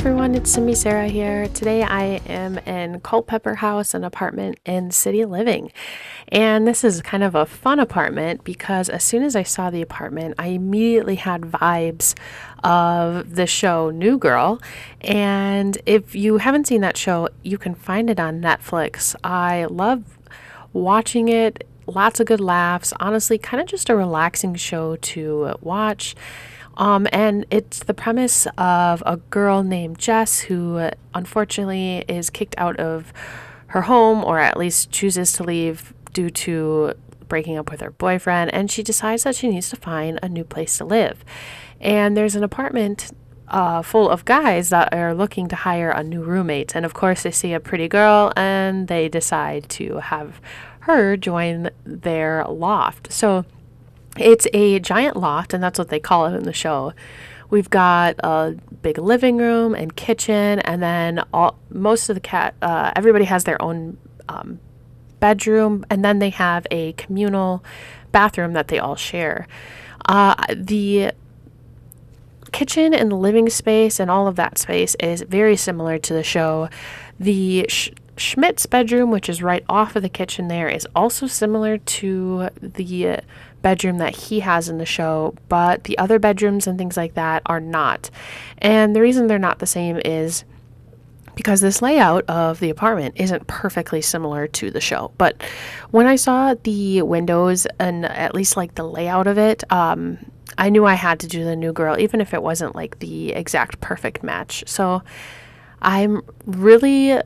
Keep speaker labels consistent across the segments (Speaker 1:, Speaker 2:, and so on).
Speaker 1: everyone, it's Simi Sarah here. Today I am in Culpeper House, an apartment in City Living. And this is kind of a fun apartment because as soon as I saw the apartment, I immediately had vibes of the show New Girl. And if you haven't seen that show, you can find it on Netflix. I love watching it. Lots of good laughs. Honestly, kind of just a relaxing show to watch. And it's the premise of a girl named Jess who unfortunately is kicked out of her home, or at least chooses to leave due to breaking up with her boyfriend. And she decides that she needs to find a new place to live. And there's an apartment full of guys that are looking to hire a new roommate. And of course, they see a pretty girl and they decide to have her join their loft. So it's a giant loft, and that's what they call it in the show. We've got a big living room and kitchen, and then most of the everybody has their own bedroom, and then they have a communal bathroom that they all share. The kitchen and the living space and all of that space is very similar to the show. The Schmidt's bedroom, which is right off of the kitchen there, is also similar to the bedroom that he has in the show, but the other bedrooms and things like that are not. And the reason they're not the same is because this layout of the apartment isn't perfectly similar to the show. But when I saw the windows and at least like the layout of it, I knew I had to do the New Girl, even if it wasn't like the exact perfect match. So I'm really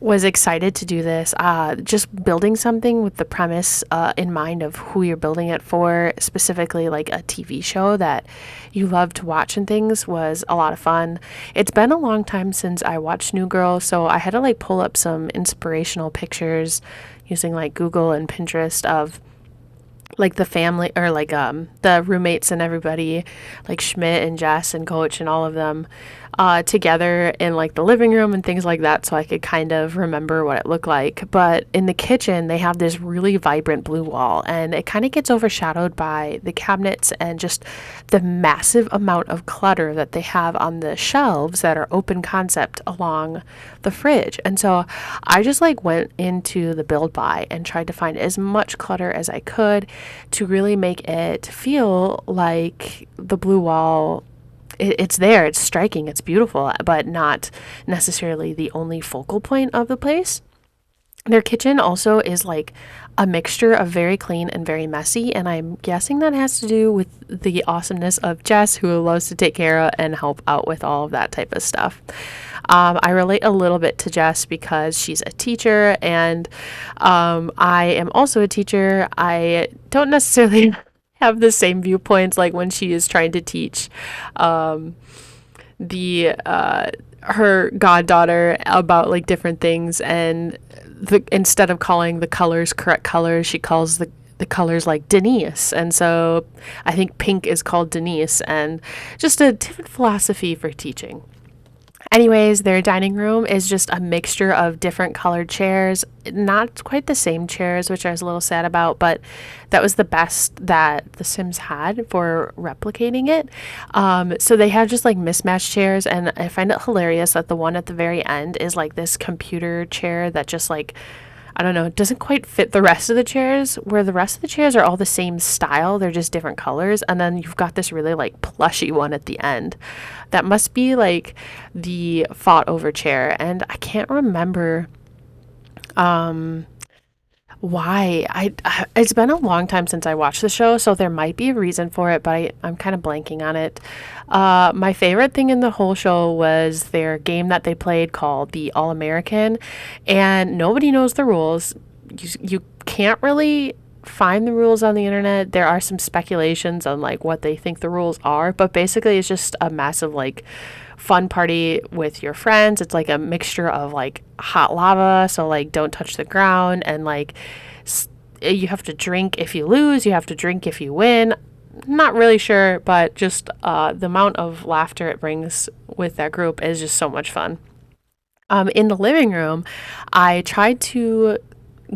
Speaker 1: was excited to do this. Just building something with the premise in mind of who you're building it for, specifically like a TV show that you love to watch and things, was a lot of fun. It's been a long time since I watched New Girl, so I had to like pull up some inspirational pictures using like Google and Pinterest of like the family, or like the roommates and everybody, like Schmidt and Jess and Coach and all of them together in like the living room and things like that, so I could kind of remember what it looked like. But in the kitchen they have this really vibrant blue wall, and it kind of gets overshadowed by the cabinets and just the massive amount of clutter that they have on the shelves that are open concept along the fridge. And so I just like went into the build by and tried to find as much clutter as I could to really make it feel like the blue wall, it's there, it's striking, it's beautiful, but not necessarily the only focal point of the place. Their kitchen also is like a mixture of very clean and very messy, and I'm guessing that has to do with the awesomeness of Jess, who loves to take care of and help out with all of that type of stuff. I relate a little bit to Jess because she's a teacher, and I am also a teacher. I don't necessarily have the same viewpoints like when she is trying to teach the her goddaughter about like different things, and instead of calling the colors correct colors, she calls the colors like Denise, and so I think pink is called Denise, and just a different philosophy for teaching. Anyways, their dining room is just a mixture of different colored chairs. Not quite the same chairs, which I was a little sad about, but that was the best that The Sims had for replicating it. So they have just like mismatched chairs, and I find it hilarious that the one at the very end is like this computer chair that just like, I don't know, it doesn't quite fit the rest of the chairs, where the rest of the chairs are all the same style. They're just different colors. And then you've got this really like plushy one at the end. That must be like the fought over chair. And I can't remember why. It's been a long time since I watched the show, so there might be a reason for it, but I'm kind of blanking on it. My favorite thing in the whole show was their game that they played called the All American, and nobody knows the rules. You can't really find the rules on the internet. There are some speculations on like what they think the rules are, but basically it's just a massive like fun party with your friends. It's like a mixture of like hot lava, so like don't touch the ground, and like you have to drink if you lose, you have to drink if you win. Not really sure, but just the amount of laughter it brings with that group is just so much fun. In the living room, I tried to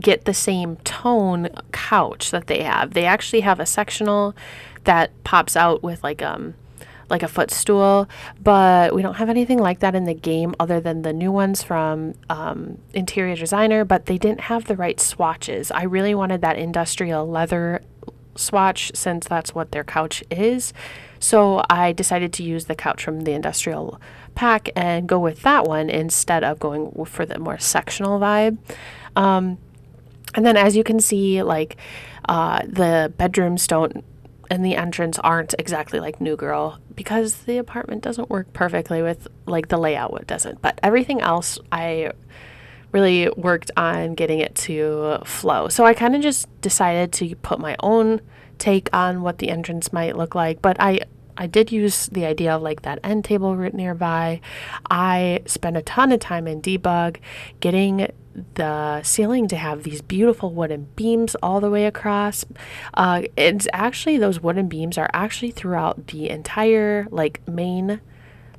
Speaker 1: get the same tone couch that they have. They actually have a sectional that pops out with like like a footstool, but we don't have anything like that in the game other than the new ones from Interior Designer, but they didn't have the right swatches. I really wanted that industrial leather swatch since that's what their couch is. So I decided to use the couch from the industrial pack and go with that one instead of going for the more sectional vibe. And then as you can see, like the bedrooms don't and the entrance aren't exactly like New Girl because the apartment doesn't work perfectly with like the layout. It doesn't, but everything else I really worked on getting it to flow. So I kind of just decided to put my own take on what the entrance might look like, but I did use the idea of like that end table nearby. I spent a ton of time in debug getting the ceiling to have these beautiful wooden beams all the way across. It's actually, those wooden beams are actually throughout the entire like main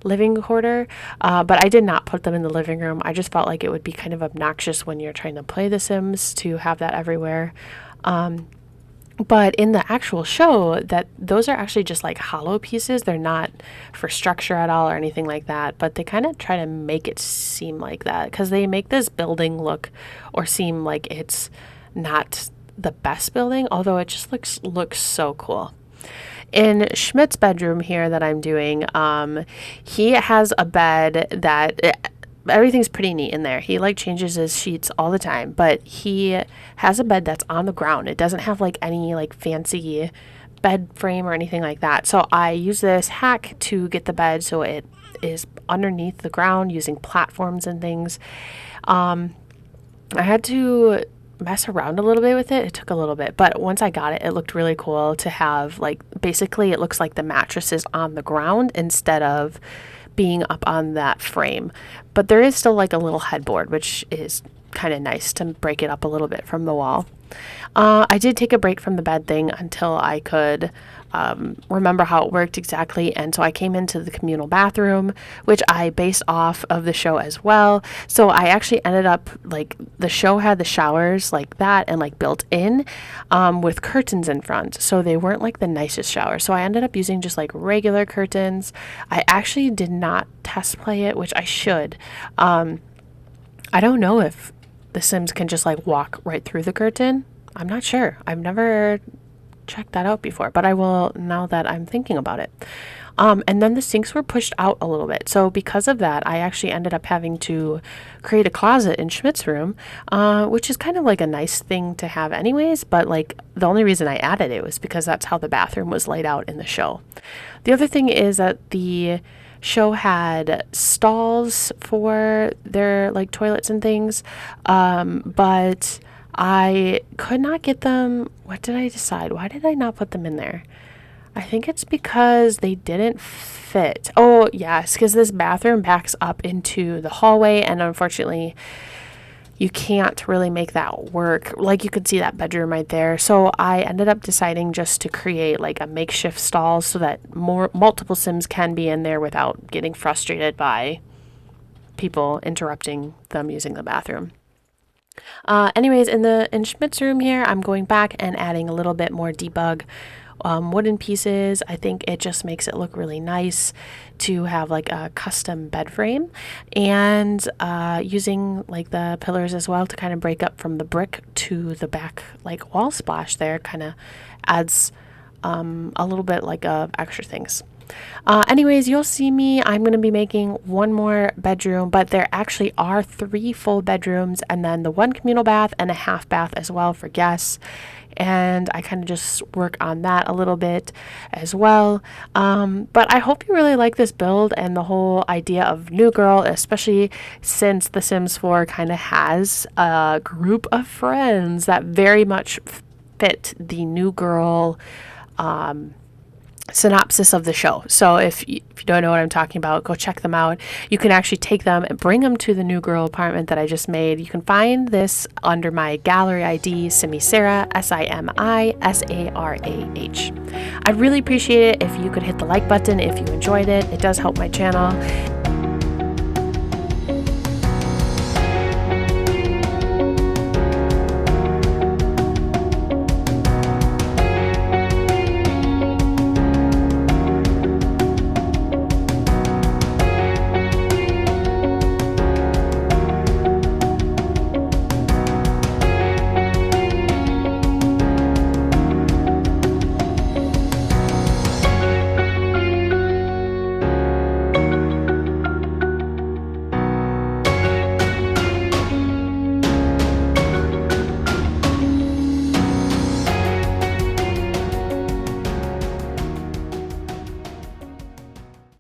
Speaker 1: living quarter, but I did not put them in the living room. I just felt like it would be kind of obnoxious when you're trying to play The Sims to have that everywhere. But in the actual show, that those are actually just like hollow pieces. They're not for structure at all or anything like that, but they kind of try to make it seem like that because they make this building look or seem like it's not the best building, although it just looks so cool. In Schmidt's bedroom here that I'm doing, he has a bed that everything's pretty neat in there. He like changes his sheets all the time, but he has a bed that's on the ground. It doesn't have like any like fancy bed frame or anything like that. So I use this hack to get the bed so it is underneath the ground using platforms and things. I had to mess around a little bit with it. It took a little bit, but once I got it, it looked really cool to have like, basically it looks like the mattress is on the ground instead of being up on that frame. But there is still like a little headboard, which is kind of nice to break it up a little bit from the wall. I did take a break from the bed thing until I could remember how it worked exactly, and so I came into the communal bathroom, which I based off of the show as well. So I actually ended up, like, the show had the showers like that and like built in with curtains in front, so they weren't like the nicest showers. So I ended up using just like regular curtains. I actually did not test play it, which I should. I don't know if the Sims can just like walk right through the curtain. I'm not sure. I've never checked that out before, but I will now that I'm thinking about it. And then the sinks were pushed out a little bit. So because of that, I actually ended up having to create a closet in Schmidt's room, which is kind of like a nice thing to have anyways. But like the only reason I added it was because that's how the bathroom was laid out in the show. The other thing is that the show had stalls for their like toilets and things, but I could not get them. What did I decide? Why did I not put them in there? I think it's because they didn't fit. Oh, yes, because this bathroom backs up into the hallway, and unfortunately, you can't really make that work. Like, you could see that bedroom right there. So I ended up deciding just to create like a makeshift stall so that multiple Sims can be in there without getting frustrated by people interrupting them using the bathroom. Anyways, in Schmidt's room here, I'm going back and adding a little bit more debug wooden pieces. I think it just makes it look really nice to have like a custom bed frame, and using like the pillars as well to kind of break up from the brick to the back like wall splash there kind of adds a little bit like of extra things. Anyways, you'll see me. I'm going to be making one more bedroom, but there actually are 3 full bedrooms and then the 1 communal bath and a half bath as well for guests. And I kind of just work on that a little bit as well. But I hope you really like this build and the whole idea of New Girl, especially since The Sims 4 kind of has a group of friends that very much fit the New Girl synopsis of the show. So if you don't know what I'm talking about, go check them out. You can actually take them and bring them to the New Girl apartment that I just made. You can find this under my gallery ID, Simisarah, Simisarah. I'd really appreciate it if you could hit the like button if you enjoyed it. It does help my channel.